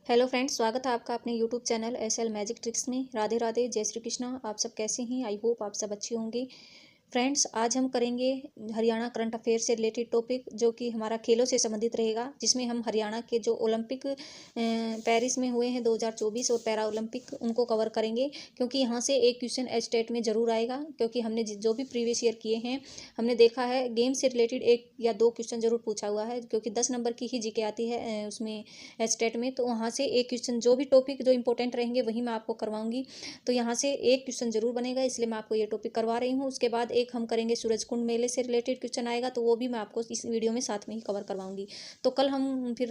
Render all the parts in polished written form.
Hello friends, स्वागत है आपका अपने YouTube channel SL magic tricks में। राधे राधे, जय श्री कृष्णा। आप सब कैसे हैं? आई होप आप सब अच्छे होंगे। फ्रेंड्स, आज हम करेंगे हरियाणा करंट अफेयर से रिलेटेड टॉपिक, जो कि हमारा खेलों से संबंधित रहेगा, जिसमें हम हरियाणा के जो ओलंपिक पेरिस में हुए हैं 2024 और पैरा ओलंपिक, उनको कवर करेंगे। क्योंकि यहाँ से एक क्वेश्चन स्टेट में जरूर आएगा, क्योंकि हमने जो भी प्रीवियस ईयर किए हैं हमने देखा है गेम से रिलेटेड एक या दो क्वेश्चन जरूर पूछा हुआ है, क्योंकि 10 नंबर की ही जीके आती है उसमें स्टेट में। तो वहाँ से एक क्वेश्चन, जो भी टॉपिक जो इंपॉर्टेंट रहेंगे वही मैं आपको करवाऊंगी। तो यहाँ से एक क्वेश्चन जरूर बनेगा, इसलिए मैं आपको ये टॉपिक करवा रही हूँ। उसके बाद एक हम करेंगे सूरजकुंड मेले से रिलेटेड क्वेश्चन आएगा, तो वो भी मैं आपको इस वीडियो में साथ में ही कवर करवाऊंगी। तो कल हम फिर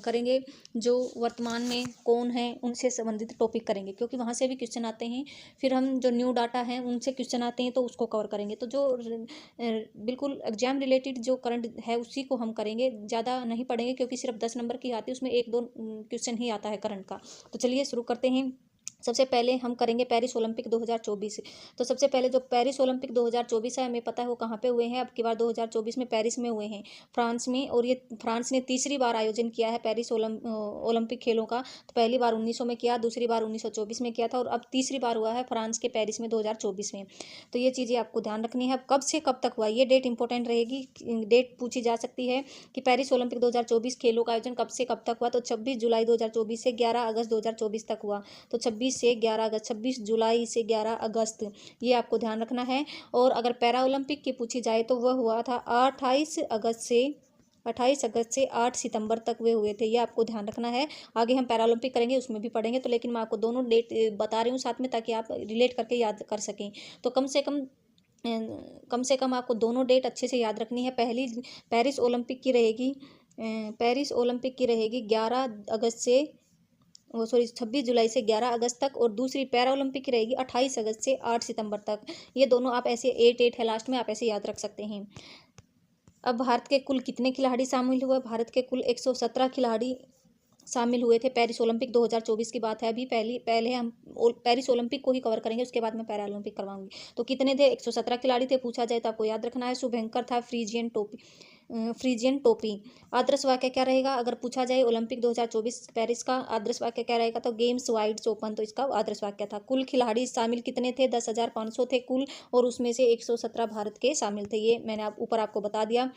करेंगे जो वर्तमान में कौन है उनसे संबंधित टॉपिक करेंगे, क्योंकि वहाँ से भी क्वेश्चन आते हैं। फिर हम जो न्यू डाटा है उनसे क्वेश्चन आते हैं, तो उसको कवर करेंगे। तो जो बिल्कुल एग्जाम रिलेटेड जो करंट है उसी को हम करेंगे, ज़्यादा नहीं पढ़ेंगे, क्योंकि सिर्फ 10 नंबर की आती है, उसमें एक दो क्वेश्चन ही आता है करंट का। तो चलिए शुरू करते हैं। सबसे पहले हम करेंगे पेरिस ओलंपिक 2024। तो सबसे पहले जो पेरिस ओलंपिक 2024 है, हमें पता है वो कहाँ पे हुए हैं। अब की बार 2024 में पेरिस में हुए हैं, फ्रांस में। और ये फ्रांस ने तीसरी बार आयोजन किया है पेरिस ओलंपिक खेलों का। तो पहली बार 1900 में किया, दूसरी बार 1924 में किया था, और अब तीसरी बार हुआ है फ्रांस के पेरिस में 2024 में। तो ये चीज़ें आपको ध्यान रखनी है। अब कब से कब तक हुआ ये डेट इंपॉर्टेंट रहेगी, डेट पूछी जा सकती है कि पेरिस ओलंपिक 2024 खेलों का आयोजन कब से कब तक हुआ। तो 26 जुलाई 2024 से 11 अगस्त 2024 तक हुआ। तो 26 जुलाई से 11 अगस्त, ये आपको ध्यान रखना है। और अगर पैरा ओलंपिक की पूछी जाए तो वह हुआ था 28 अगस्त से 8 सितंबर तक वे हुए थे। ये आपको ध्यान रखना है। आगे हम पैरा ओलंपिक करेंगे, उसमें भी पढ़ेंगे, तो लेकिन मैं आपको दोनों डेट बता रही हूँ साथ में, ताकि आप रिलेट करके याद कर सकें। तो कम से कम आपको दोनों डेट अच्छे से याद रखनी है। पहली पेरिस ओलंपिक की रहेगी, 11 अगस्त से, वो सॉरी 26 जुलाई से 11 अगस्त तक। और दूसरी पैरा ओलंपिक की रहेगी 28 अगस्त से 8 सितंबर तक। ये दोनों आप ऐसे 8 है लास्ट में, आप ऐसे याद रख सकते हैं। अब भारत के कुल कितने खिलाड़ी शामिल हुए? भारत के कुल 117 खिलाड़ी शामिल हुए थे। पेरिस ओलंपिक 2024 की बात है। अभी पहले हम पेरिस ओलंपिक को ही कवर करेंगे, उसके बाद मैं पैरा ओलंपिक करवाऊंगी। तो कितने थे? 117 खिलाड़ी थे। पूछा जाए तो आपको याद रखना है। शुभंकर था, फ्रीजियन टोपी। आदर्श वाक्य क्या रहेगा अगर पूछा जाए ओलंपिक 2024 पेरिस का आदर्श वाक्य क्या रहेगा? तो गेम्स वाइड ओपन, तो इसका आदर्श वाक्य था। कुल खिलाड़ी शामिल कितने थे? 10,500 थे कुल, और उसमें से 117 भारत के शामिल थे। ये मैंने ऊपर आपको बता दिया।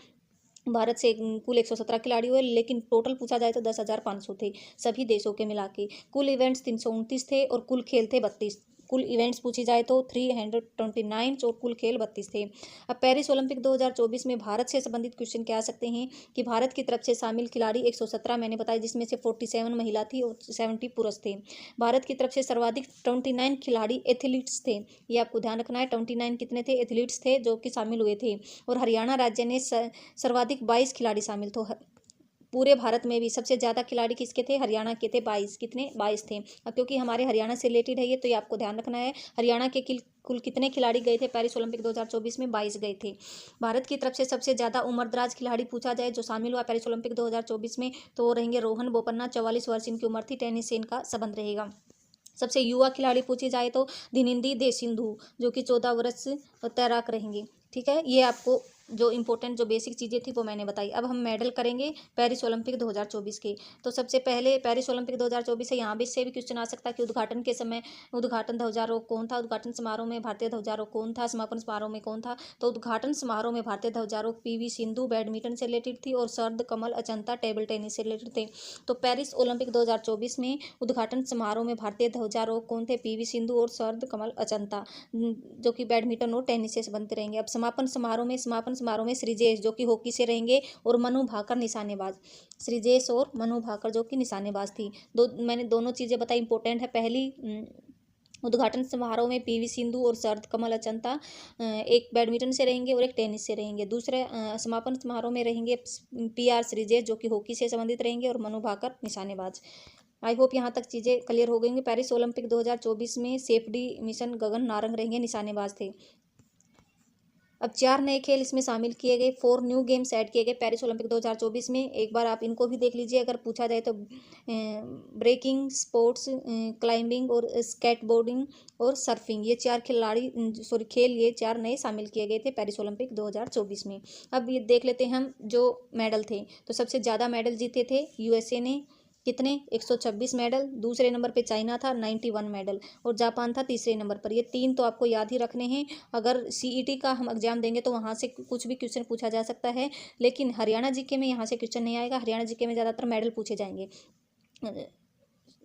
भारत से कुल 117 खिलाड़ी हुए, लेकिन टोटल पूछा जाए तो 10,500 थे सभी देशों के मिला के। कुल इवेंट्स 329 थे, और कुल खेल थे 32। कुल इवेंट्स पूछी जाए तो 329, और कुल खेल 32 थे। अब पेरिस ओलंपिक 2024 में भारत से संबंधित क्वेश्चन क्या आ सकते हैं कि भारत की तरफ से शामिल खिलाड़ी 117 मैंने बताया, जिसमें से 47 महिला थी और 70 पुरुष थे। भारत की तरफ से सर्वाधिक 29 खिलाड़ी एथलीट्स थे। ये आपको ध्यान रखना है। 29 कितने थे? एथलीट्स थे जो कि शामिल हुए थे। और हरियाणा राज्य ने सर्वाधिक 22 खिलाड़ी शामिल। तो पूरे भारत में भी सबसे ज़्यादा खिलाड़ी किसके थे? हरियाणा के थे। 22 कितने? 22 थे। अब क्योंकि हमारे हरियाणा से रिलेटेड है ये, तो ये आपको ध्यान रखना है। हरियाणा के कुल कितने खिलाड़ी गए थे पेरिस ओलंपिक 2024 में? 22 गए थे। भारत की तरफ से सबसे ज़्यादा उम्रदराज खिलाड़ी पूछा जाए जो शामिल हुआ पेरिस ओलंपिक 2024 में, तो वो रहेंगे रोहन बोपन्ना। 44 वर्ष इनकी उम्र थी। टेनिस से इनका संबंध रहेगा। सबसे युवा खिलाड़ी पूछी जाए तो दिनिंदी दे सिंधु, जो कि 14 वर्ष तैराक रहेंगे। ठीक है, ये आपको जो इंपॉर्टेंट जो बेसिक चीज़ें थी वो मैंने बताई। अब हम मेडल करेंगे पेरिस ओलंपिक 2024 के। तो सबसे पहले पेरिस ओलंपिक 2024 से यहाँ भी इससे भी क्वेश्चन आ सकता है कि उद्घाटन के समय उद्घाटन ध्वजारोहक कौन था? उद्घाटन समारोह में भारतीय ध्वजारोहक कौन था? समापन समारोह में कौन था? तो उद्घाटन समारोह में भारतीय ध्वजारोहक पीवी सिंधु बैडमिंटन से रिलेटेड थी, और शरद कमल अचंता टेबल टेनिस से रिलेटेड थे। तो पेरिस ओलंपिक 2024 में उद्घाटन समारोह में भारतीय ध्वजारोहक कौन थे? पीवी सिंधु और शरद कमल अचंता, जो कि बैडमिंटन और टेनिस से संबंधित रहेंगे। अब समापन समारोह में श्रीजेश, जो कि हॉकी से रहेंगे, और मनु भाकर निशानेबाज। श्रीजेश और मनु भाकर जो कि निशानेबाज थी। मैंने दोनों चीज़ें बताई, इंपॉर्टेंट है। पहली, उद्घाटन समारोह में पीवी सिंधु और शरद कमल अचंता एक बैडमिंटन से रहेंगे और एक टेनिस से रहेंगे। दूसरे समापन समारोह में रहेंगे PR श्रीजेश, जो कि हॉकी से संबंधित रहेंगे, और मनु भाकर निशानेबाज। आई होप यहाँ तक चीज़ें क्लियर हो गई। पेरिस ओलंपिक 2024 में सेफडी मिशन गगन नारंग रहेंगे, निशानेबाज थे। अब 4 नए खेल इसमें शामिल किए गए। 4 न्यू गेम्स ऐड किए गए पेरिस ओलंपिक 2024 में। एक बार आप इनको भी देख लीजिए अगर पूछा जाए तो। ब्रेकिंग स्पोर्ट्स, क्लाइंबिंग और स्केटबोर्डिंग और सर्फिंग, ये 4 खेल ये 4 नए शामिल किए गए थे पेरिस ओलंपिक 2024 में। अब ये देख लेते हैं हम जो मेडल थे। तो सबसे ज़्यादा मेडल जीते थे USA ने, कितने 126 मेडल। दूसरे नंबर पे चाइना था 91 मेडल, और जापान था तीसरे नंबर पर। ये तीन तो आपको याद ही रखने हैं। अगर सीईटी का हम एग्जाम देंगे तो वहाँ से कुछ भी क्वेश्चन पूछा जा सकता है, लेकिन हरियाणा जीके में यहाँ से क्वेश्चन नहीं आएगा। हरियाणा जीके में ज़्यादातर मेडल पूछे जाएंगे।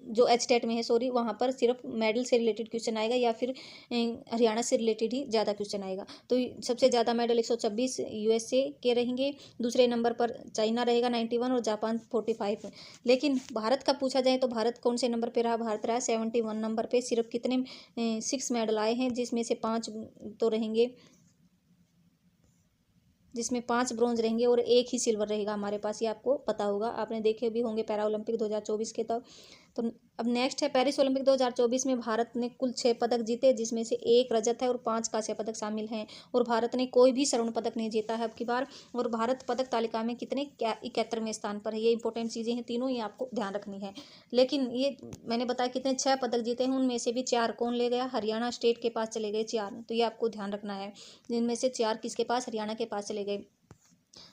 जो एच टेट में है, सॉरी, वहाँ पर सिर्फ मेडल से रिलेटेड क्वेश्चन आएगा, या फिर हरियाणा से रिलेटेड ही ज़्यादा क्वेश्चन आएगा। तो सबसे ज़्यादा मेडल 126 यूएसए के रहेंगे, दूसरे नंबर पर चाइना रहेगा 91 और जापान 45। लेकिन भारत का पूछा जाए तो भारत कौन से नंबर पर रहा? भारत रहा 71 नंबर पर। सिर्फ कितने 6 मेडल आए हैं, जिसमें से 5 तो रहेंगे, जिसमें 5 ब्रॉन्ज रहेंगे और एक ही सिल्वर रहेगा हमारे पास। ये आपको पता होगा, आपने देखे भी होंगे पैरा ओलंपिक 2024 के तब। तो अब नेक्स्ट है पेरिस ओलंपिक 2024 में भारत ने कुल 6 पदक जीते, जिसमें से 1 रजत है और 5 कांस्य पदक शामिल हैं। और भारत ने कोई भी स्वर्ण पदक नहीं जीता है अब की बार। और भारत पदक तालिका में कितने 71वें स्थान पर है। ये इंपॉर्टेंट चीज़ें हैं तीनों, ये आपको ध्यान रखनी है। लेकिन ये मैंने बताया कितने 6 पदक जीते हैं, उनमें से भी 4 कौन ले गया? हरियाणा स्टेट के पास चले गए 4। तो ये आपको ध्यान रखना है, जिनमें से 4 किसके पास? हरियाणा के पास चले गए।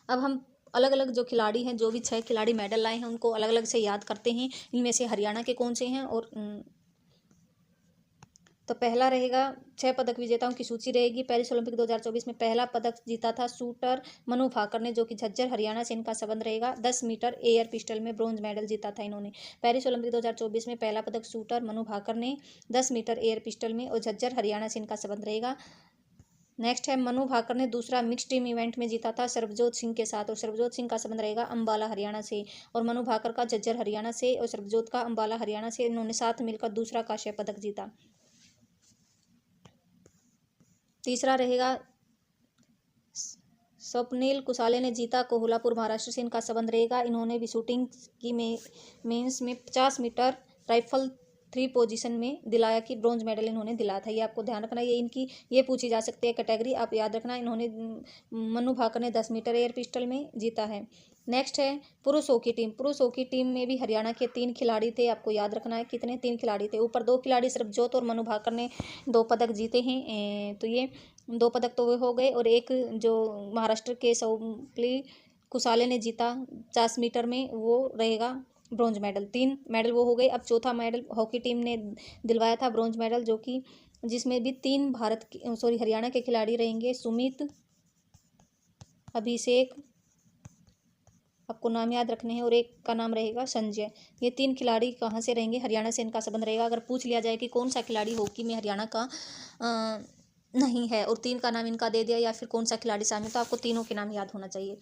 अब हम अलग अलग जो खिलाड़ी हैं, जो भी 6 खिलाड़ी मेडल लाए हैं, उनको अलग अलग से याद करते हैं। इनमें से हरियाणा के कौन से हैं? और तो पहला रहेगा 6 पदक विजेताओं की सूची रहेगी। पेरिस ओलंपिक 2024 में पहला पदक जीता था शूटर मनु भाकर ने, जो कि झज्जर हरियाणा से इनका संबंध रहेगा। 10 मीटर एयर पिस्टल में ब्रॉन्ज मेडल जीता था इन्होंने। पेरिस ओलंपिक 2024 में पहला पदक शूटर मनु भाकर ने 10 मीटर एयर पिस्टल में, और झज्जर हरियाणा से इनका संबंध रहेगा। नेक्स्ट है मनु भाकर ने दूसरा मिक्स टीम इवेंट में जीता था सर्वजोत सिंह के साथ, और सर्वजोत सिंह का संबंध रहेगा अंबाला हरियाणा से। और मनु भाकर का झज्जर हरियाणा से, और सर्वजोत का अंबाला हरियाणा से। इन्होंने साथ मिलकर दूसरा कांस्य पदक जीता। तीसरा रहेगा स्वप्निल कुसाले ने जीता, कोल्हापुर महाराष्ट्र से इनका संबंध रहेगा। इन्होंने भी शूटिंग की मेंस में 50 मीटर राइफल 3 पोजीशन में दिलाया कि ब्रॉन्ज मेडल इन्होंने दिलाया था। ये आपको ध्यान रखना, ये इनकी ये पूछी जा सकती है कैटेगरी, आप याद रखना। इन्होंने मनु भाकर ने 10 मीटर एयर पिस्टल में जीता है। नेक्स्ट है पुरुष हॉकी टीम। पुरुष हॉकी टीम में भी हरियाणा के 3 खिलाड़ी थे, आपको याद रखना है कितने 3 खिलाड़ी थे। ऊपर 2 खिलाड़ी सर्वजोत और मनु भाकर ने 2 पदक जीते हैं, तो ये 2 पदक तो वे हो गए। और एक जो महाराष्ट्र के स्वप्निल कुसाले ने जीता 50 मीटर में, वो रहेगा ब्रॉन्ज मेडल। 3 मेडल वो हो गए। अब चौथा मेडल हॉकी टीम ने दिलवाया था ब्रॉन्ज मेडल, जो कि जिसमें भी 3 हरियाणा के खिलाड़ी रहेंगे। सुमित, अभिषेक, आपको नाम याद रखने हैं, और एक का नाम रहेगा संजय। ये 3 खिलाड़ी कहाँ से रहेंगे? हरियाणा से इनका संबंध रहेगा। अगर पूछ लिया जाए कि कौन सा खिलाड़ी हॉकी में हरियाणा का नहीं है, और 3 का नाम इनका दे दिया, या फिर कौन सा खिलाड़ी शामिल, तो आपको तीनों के नाम याद होना चाहिए।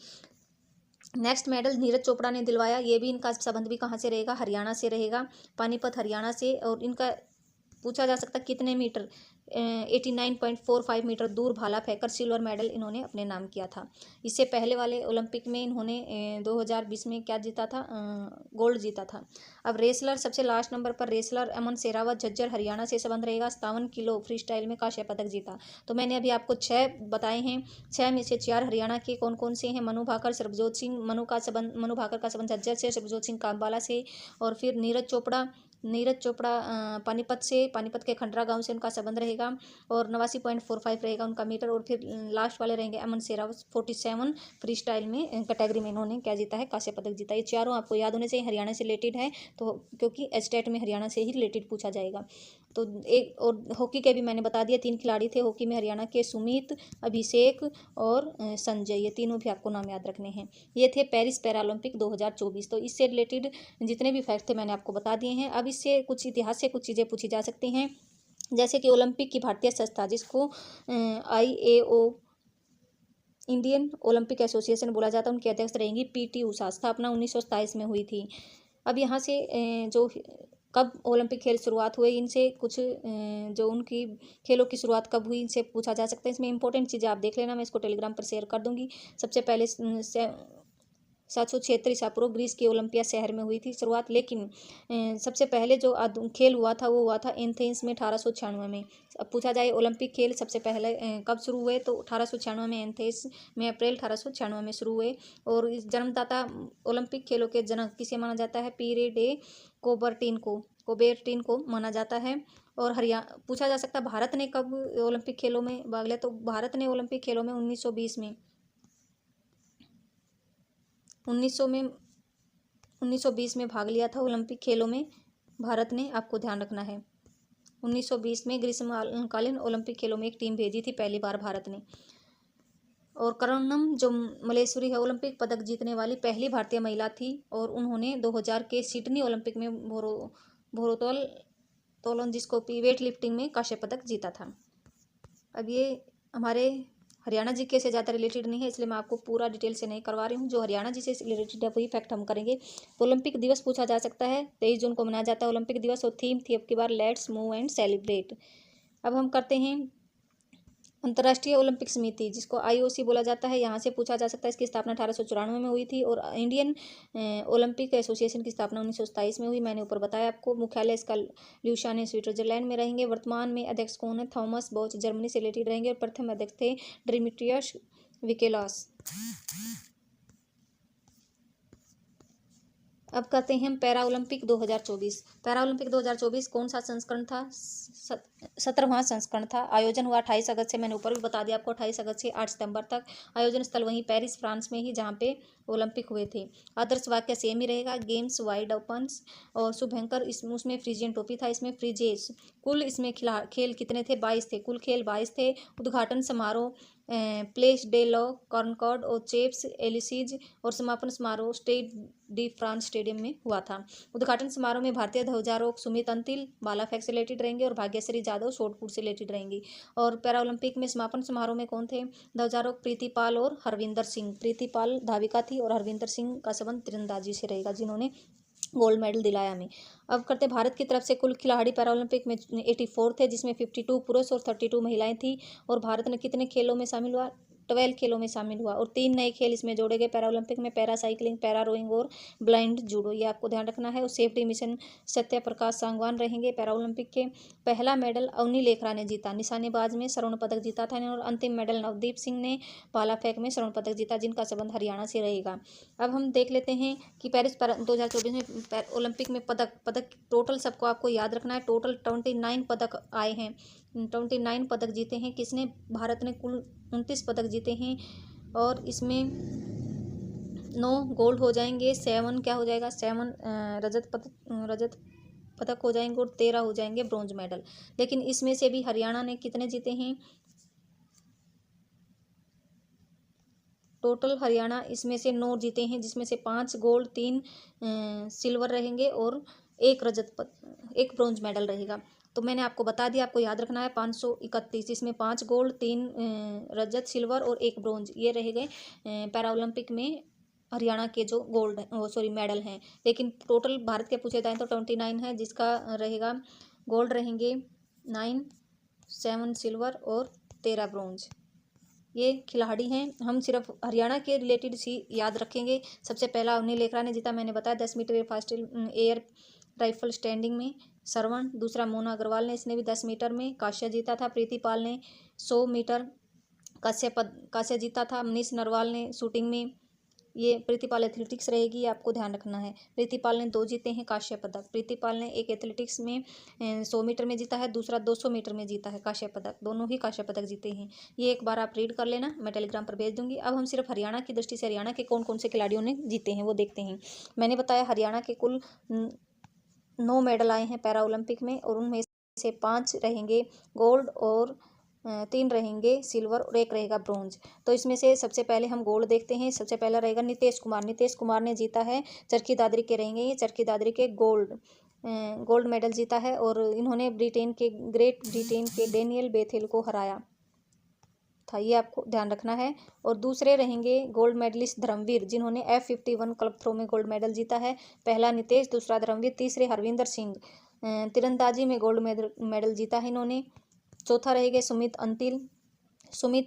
नेक्स्ट मेडल नीरज चोपड़ा ने दिलवाया। ये भी इनका संबंध भी कहाँ से रहेगा? हरियाणा से रहेगा, पानीपत हरियाणा से। और इनका पूछा जा सकता कितने मीटर 89.45 मीटर दूर भाला फेंकर सिल्वर मेडल इन्होंने अपने नाम किया था। इससे पहले वाले ओलंपिक में इन्होंने 2020 में क्या जीता था? गोल्ड जीता था। अब रेसलर, सबसे लास्ट नंबर पर रेसलर अमन शेरावत, झज्जर हरियाणा से संबंध रहेगा। 57 किलो फ्री स्टाइल में कांस्य पदक जीता। तो मैंने अभी आपको 6 बताए हैं, 6 में से 4 हरियाणा के कौन कौन से हैं? मनु भाकर, सर्वजोत सिंह। मनु भाकर का संबंध झज्जर से, सर्वजोत सिंह का अंबाला से। और फिर नीरज चोपड़ा पानीपत से, पानीपत के खंडरा गांव से उनका संबंध रहेगा, और 89.45 रहेगा उनका मीटर। और फिर लास्ट वाले रहेंगे अमन शेरावत, 47 फ्री स्टाइल में कैटेगरी में इन्होंने क्या जीता है? कांस्य पदक जीता। ये चारों आपको याद होने चाहिए, हरियाणा से रिलेटेड है, तो क्योंकि स्टेट में हरियाणा से ही रिलेटेड पूछा जाएगा। तो एक और हॉकी के भी मैंने बता दिया, 3 खिलाड़ी थे हॉकी में हरियाणा के, सुमित, अभिषेक और संजय। ये तीनों भी आपको नाम याद रखने हैं। ये थे पेरिस पैरालंपिक 2024। तो इससे रिलेटेड जितने भी फैक्ट थे मैंने आपको बता दिए हैं। अब इससे कुछ इतिहास से कुछ चीज़ें पूछी जा सकती हैं, जैसे कि ओलंपिक की भारतीय संस्था, जिसको IAO इंडियन ओलंपिक एसोसिएशन बोला जाता है, उनकी अध्यक्ष रहेंगी PT उषा। स्थापना 1927 में हुई थी। अब यहाँ से जो कब ओलंपिक खेल शुरुआत हुए, इनसे कुछ जो उनकी खेलों की शुरुआत कब हुई, इनसे पूछा जा सकता है। इसमें इंपॉर्टेंट चीज़ें आप देख लेना, मैं इसको टेलीग्राम पर शेयर कर दूंगी। सबसे पहले 776 ईसा पूर्व ग्रीस के ओलंपिया शहर में हुई थी शुरुआत। लेकिन सबसे पहले जो खेल हुआ था वो हुआ था एथेंस में 1896 में। अब पूछा जाए ओलंपिक खेल सबसे पहले कब शुरू हुए, तो 1896 में एथेंस में, अप्रैल 1896 में शुरू हुए। और इस जन्मदाता ओलंपिक खेलों के जनक किसे माना जाता है? पीरे डे कोबेर्टिन को माना जाता है। और हरियाणा पूछा जा सकता है भारत ने कब ओलंपिक खेलों में भाग लिया, तो भारत ने ओलंपिक खेलों में 1920 में 1920 में भाग लिया था ओलंपिक खेलों में भारत ने, आपको ध्यान रखना है। 1920 में ग्रीष्मकालीन ओलंपिक खेलों में एक टीम भेजी थी पहली बार भारत ने। और करणम जो मलेश्वरी है, ओलंपिक पदक जीतने वाली पहली भारतीय महिला थी और उन्होंने 2000 के सिडनी ओलंपिक में भारोत्तोलन जिसको वेट लिफ्टिंग में कांस्य पदक जीता था। अब ये हमारे हरियाणा जीके से ज़्यादा रिलेटेड नहीं है, इसलिए मैं आपको पूरा डिटेल से नहीं करवा रही हूँ। जो हरियाणा जी से रिलेटेड है वही फैक्ट हम करेंगे। ओलंपिक दिवस पूछा जा सकता है, 23 जून को मनाया जाता है ओलंपिक दिवस और थीम थी अब की बार लेट्स मूव एंड सेलिब्रेट। अब हम करते हैं अंतर्राष्ट्रीय ओलंपिक समिति जिसको IOC बोला जाता है, यहाँ से पूछा जा सकता है। इसकी स्थापना 1894 में हुई थी और इंडियन ओलंपिक एसोसिएशन की स्थापना 1927 में हुई। मैंने ऊपर बताया आपको। मुख्यालय इसका ल्यूशान स्विट्जरलैंड में रहेंगे। वर्तमान में अध्यक्ष कौन है? थॉमस बॉच जर्मनी से रिलेटेड रहेंगे और प्रथम अध्यक्ष थे डिमिट्रियस विकेलास। अब करते हैं हम पैरा ओलंपिक 2024। पैरा ओलंपिक 2024 कौन सा संस्करण था? 17वां संस्करण था। आयोजन हुआ 28 अगस्त से, मैंने ऊपर भी बता दिया आपको, 28 अगस्त से 8 सितंबर तक। आयोजन स्थल वहीं पेरिस फ्रांस में ही जहाँ पे ओलंपिक हुए थे। आदर्श वाक्य सेम ही रहेगा, गेम्स वाइड ओपन। और शुभंकर उसमें फ्रीजियन टोपी था, इसमें फ्रीजेस। कुल इसमें खेल कितने थे? 22 थे। कुल खेल 22 थे। उद्घाटन समारोह प्लेस डे लॉ कॉनकॉर्ड और चेप्स एलिसीज और समापन समारोह स्टेड डी फ्रांस स्टेडियम में हुआ था। उद्घाटन समारोह में भारतीय ध्वजारोहक सुमित अंतिल भाला फेंक से रिलेटेड रहेंगे और भाग्यश्री जाधव शॉटपुट से रिलेटेड रहेंगी। और पैरा ओलंपिक में समापन समारोह में कौन थे? ध्वजारोहक प्रीति पाल और हरविंदर सिंह। प्रीति पाल धाविका थी और हरविंदर सिंह का संबंध तीरंदाजी से रहेगा, जिन्होंने गोल्ड मेडल दिलाया हमें। अब करते भारत की तरफ से कुल खिलाड़ी पैरा ओलंपिक में 84 थे, जिसमें 52 पुरुष और 32 महिलाएं थी। और भारत ने कितने खेलों में शामिल हुआ? 12 खेलों में शामिल हुआ और 3 नए खेल इसमें जोड़े गए पैरा ओलंपिक में, पैरा साइकिलिंग, पैरा रोइंग और ब्लाइंड जूडो। ये आपको ध्यान रखना है। और सेफ्टी मिशन सत्य प्रकाश सांगवान रहेंगे पैरा ओलंपिक के। पहला मेडल अवनी लेखरा ने जीता, निशानेबाज में स्वर्ण पदक जीता था। और अंतिम मेडल नवदीप सिंह ने भाला फेंक में स्वर्ण पदक जीता, जिनका संबंध हरियाणा से रहेगा। अब हम देख लेते हैं कि पेरिस 2024 में ओलंपिक में पदक टोटल सबको आपको याद रखना है। टोटल 29 पदक आए हैं, 29 पदक जीते हैं। किसने? भारत ने कुल 29 पदक जीते हैं और इसमें 9 गोल्ड हो जाएंगे, 7 क्या हो जाएगा? 7 रजत पदक हो जाएंगे और 13 हो जाएंगे ब्रॉन्ज मेडल। लेकिन इसमें से भी हरियाणा ने कितने जीते हैं? टोटल हरियाणा इसमें से 9 जीते हैं, जिसमें से 5 गोल्ड, 3 सिल्वर रहेंगे और 1 1 ब्रॉन्ज मेडल रहेगा। तो मैंने आपको बता दिया, आपको याद रखना है 531, इसमें 5 गोल्ड, 3 रजत, सिल्वर और 1 ब्रॉन्ज, ये रह गए पैरा ओलंपिक में हरियाणा के जो गोल्ड मेडल हैं। लेकिन टोटल भारत के पूछे जाएँ तो 29 है, जिसका रहेगा गोल्ड रहेंगे 9, 7 सिल्वर और 13 ब्रॉन्ज। ये खिलाड़ी हैं। हम सिर्फ हरियाणा के रिलेटेड सी याद रखेंगे। सबसे पहला अवनी लेखरा ने जीता, मैंने बताया 10 मीटर एयर राइफल स्टैंडिंग में श्रवण। दूसरा मोना अग्रवाल ने, इसने भी 10 मीटर में कांस्य जीता था। प्रीति पाल ने 100 मीटर कांस्य जीता था। मनीष नरवाल ने शूटिंग में, ये प्रीतिपाल एथलेटिक्स रहेगी, आपको ध्यान रखना है। प्रीतिपाल ने 2 जीते हैं कांस्य पदक। प्रीतिपाल ने एक एथलेटिक्स में 100 मीटर में जीता है, दूसरा 200 मीटर में जीता है कांस्य पदक। दोनों ही कांस्य पदक जीते हैं। ये एक बार आप रीड कर लेना, मैं टेलीग्राम पर भेज दूंगी। अब हम सिर्फ हरियाणा की दृष्टि से हरियाणा के कौन कौन से खिलाड़ियों ने जीते हैं वो देखते हैं। मैंने बताया हरियाणा के कुल 9 मेडल आए हैं पैरा ओलंपिक में और उनमें से 5 रहेंगे गोल्ड और 3 रहेंगे सिल्वर और 1 रहेगा ब्रॉन्ज। तो इसमें से सबसे पहले हम गोल्ड देखते हैं। सबसे पहला रहेगा नीतेश कुमार। नीतेश कुमार ने जीता है, चरखी दादरी के रहेंगे ये, चरखी दादरी के गोल्ड मेडल जीता है और इन्होंने ग्रेट ब्रिटेन के डेनियल बेथेल को हराया था, ये आपको ध्यान रखना है। और दूसरे रहेंगे गोल्ड मेडलिस्ट धर्मवीर, जिन्होंने F51 क्लब थ्रो में गोल्ड मेडल जीता है। पहला नीतेश, दूसरा धर्मवीर, तीसरे हरविंदर सिंह, तीरंदाजी में गोल्ड मेडल जीता है इन्होंने। चौथा रहेगा सुमित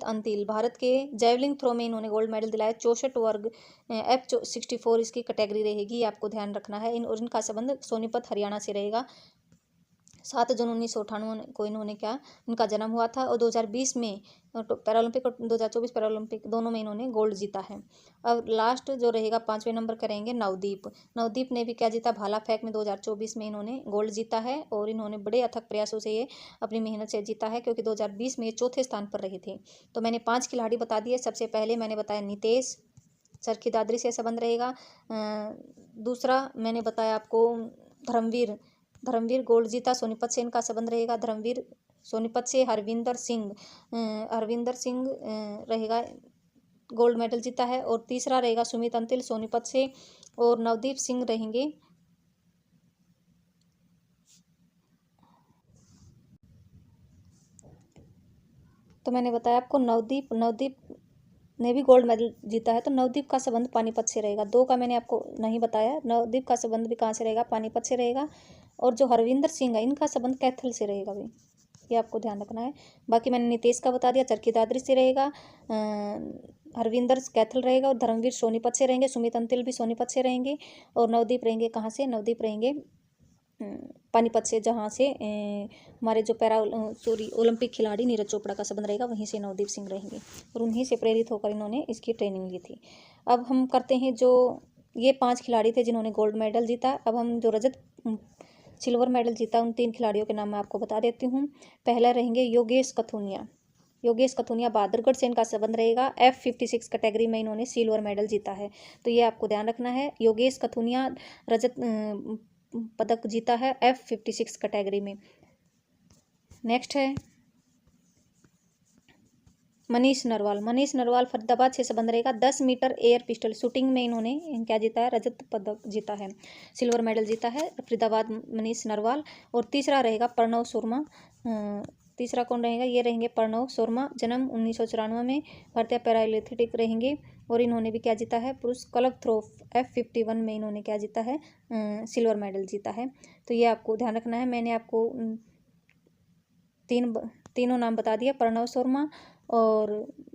अंतिल, भारत के जैवलिन थ्रो में इन्होंने गोल्ड मेडल दिलाया। 64 वर्ग F64 इसकी कैटेगरी रहेगी, आपको ध्यान रखना है। और इनका संबंध सोनीपत हरियाणा से रहेगा। 7 जून 1998 को इनका जन्म हुआ था और 2020 में पैरालंपिक और 2024 पैरालंपिक दोनों में इन्होंने गोल्ड जीता है। अब लास्ट जो रहेगा 5वें नंबर का रहेंगे नवदीप ने भी क्या जीता? भाला फेंक में 2024 में इन्होंने गोल्ड जीता है और इन्होंने बड़े अथक प्रयासों से ये अपनी मेहनत से जीता है, क्योंकि 2020 में ये 4थे स्थान पर रहे थे। तो मैंने 5 खिलाड़ी बता दिए। सबसे पहले मैंने बताया नीतेश, चरखी दादरी से संबंध रहेगा। दूसरा मैंने बताया आपको धर्मवीर गोल्ड जीता, सोनीपत से इनका संबंध रहेगा। धर्मवीर सोनीपत से। हरविंदर सिंह रहेगा, गोल्ड मेडल जीता है। और तीसरा रहेगा सुमित अंतिल सोनीपत से। और नवदीप सिंह रहेंगे, तो मैंने बताया आपको नवदीप ने भी गोल्ड मेडल जीता है, तो नवदीप का संबंध पानीपत से रहेगा। 2 का मैंने आपको नहीं बताया, नवदीप का संबंध भी कहाँ से रहेगा, पानीपत से रहेगा। और जो हरविंदर सिंह है इनका संबंध कैथल से रहेगा भाई, ये आपको ध्यान रखना है। बाकी मैंने नितेश का बता दिया, चरखी दादरी से रहेगा। हरविंदर कैथल रहेगा। और धर्मवीर सोनीपत से रहेंगे, सुमित अंतिल भी सोनीपत से रहेंगे। और नवदीप रहेंगे कहाँ से, नवदीप रहेंगे पानीपत से, जहाँ से हमारे जो ओलंपिक खिलाड़ी नीरज चोपड़ा का संबंध रहेगा, वहीं से नवदीप सिंह रहेंगे। और उन्हीं से प्रेरित होकर इन्होंने इसकी ट्रेनिंग ली थी। अब हम करते हैं, जो ये 5 खिलाड़ी थे जिन्होंने गोल्ड मेडल जीता। अब हम जो सिल्वर मेडल जीता उन 3 खिलाड़ियों के नाम मैं आपको बता देती हूँ। पहला रहेंगे योगेश कथुनिया बहादुरगढ़ से इनका संबंध रहेगा। F56 कैटेगरी में इन्होंने सिल्वर मेडल जीता है, तो ये आपको ध्यान रखना है। योगेश कथुनिया रजत पदक जीता है F56 कैटेगरी में। नेक्स्ट है मनीष नरवाल फरीदाबाद से संबंध रहेगा। 10 मीटर एयर पिस्टल शूटिंग में इन्होंने क्या जीता है, रजत पदक जीता है, सिल्वर मेडल जीता है फरीदाबाद मनीष नरवाल। और तीसरा रहेगा प्रणव शर्मा। तीसरा कौन रहेगा, ये रहेंगे प्रणव शर्मा, जन्म 1994 में, भारतीय पैरा एथलेटिक रहेंगे। और इन्होंने भी क्या जीता है, पुरुष क्लब थ्रो F51 में इन्होंने क्या जीता है, सिल्वर मेडल जीता है। तो ये आपको ध्यान रखना है। मैंने आपको तीनों नाम बता दिया, प्रणव शर्मा, और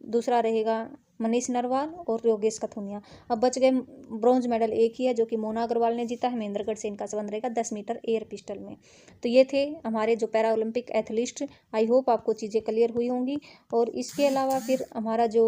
दूसरा रहेगा मनीष नरवाल और योगेश कथुनिया। अब बच गए, ब्रॉन्ज मेडल एक ही है जो कि मोना अग्रवाल ने जीता है, महेंद्रगढ़ से इनका संबंध रहेगा 10 मीटर एयर पिस्टल में। तो ये थे हमारे जो para Olympic athlete. I hope आपको चीज़ें क्लियर हुई होंगी। और इसके अलावा फिर हमारा जो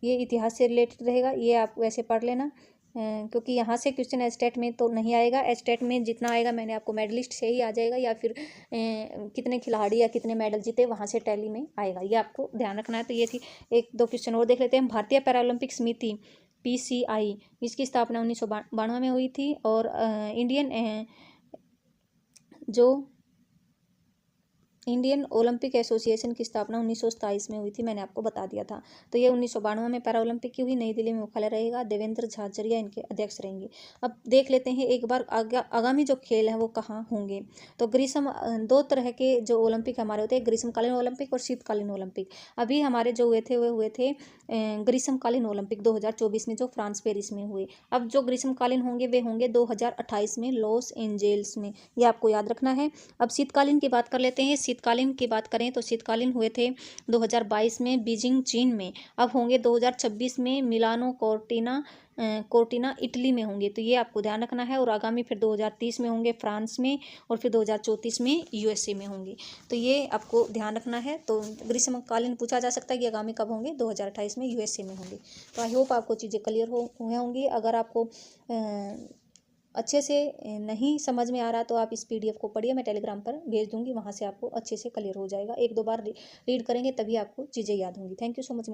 ये इतिहास से रिलेटेड रहेगा, ये आप वैसे पढ़ लेना, क्योंकि यहाँ से क्वेश्चन एस्टेट में तो नहीं आएगा। एस्टेट में जितना आएगा मैंने आपको मेडलिस्ट से ही आ जाएगा, या फिर कितने खिलाड़ी या कितने मेडल जीते वहाँ से टैली में आएगा, ये आपको ध्यान रखना है। तो ये थी 1-2 क्वेश्चन और देख लेते हैं। भारतीय पैरालंपिक समिति PCI, इसकी स्थापना 1992 में हुई थी। और इंडियन ओलंपिक एसोसिएशन की स्थापना 1927 में हुई थी, मैंने आपको बता दिया था। तो ये 1992 में पैरा ओलंपिक की हुई, नई दिल्ली में मुख्यालय रहेगा। देवेंद्र झाझरिया इनके अध्यक्ष रहेंगे। अब देख लेते हैं एक बार आगामी जो खेल हैं वो कहाँ होंगे। तो दो तरह के जो ओलंपिक हमारे होते हैं, ग्रीष्मकालीन ओलंपिक और शीतकालीन ओलंपिक। अभी हमारे जो हुए थे ग्रीष्मकालीन ओलंपिक 2024 में, जो फ्रांस पेरिस में हुए। अब जो ग्रीष्मकालीन होंगे वे होंगे 2028 में लॉस एंजेल्स में, ये आपको याद रखना है। अब शीतकालीन की बात कर लेते हैं। शीतकालीन की बात करें तो शीतकालीन हुए थे 2022 में बीजिंग चीन में। अब होंगे 2026 में मिलानो कोर्टिना इटली में होंगे, तो ये आपको ध्यान रखना है। और आगामी फिर 2030 में होंगे फ्रांस में, और फिर 2034 में USA में होंगे, तो ये आपको ध्यान रखना है। तो ग्रीष्मकालीन पूछा जा सकता है कि आगामी कब होंगे, 2028 में USA में होंगे। तो आई होप आपको चीज़ें क्लियर हुए होंगी। अगर आपको अच्छे से नहीं समझ में आ रहा तो आप इस PDF को पढ़िए, मैं टेलीग्राम पर भेज दूंगी, वहाँ से आपको अच्छे से क्लियर हो जाएगा। 1-2 बार रीड करेंगे तभी आपको चीज़ें याद होंगी। Thank you so much.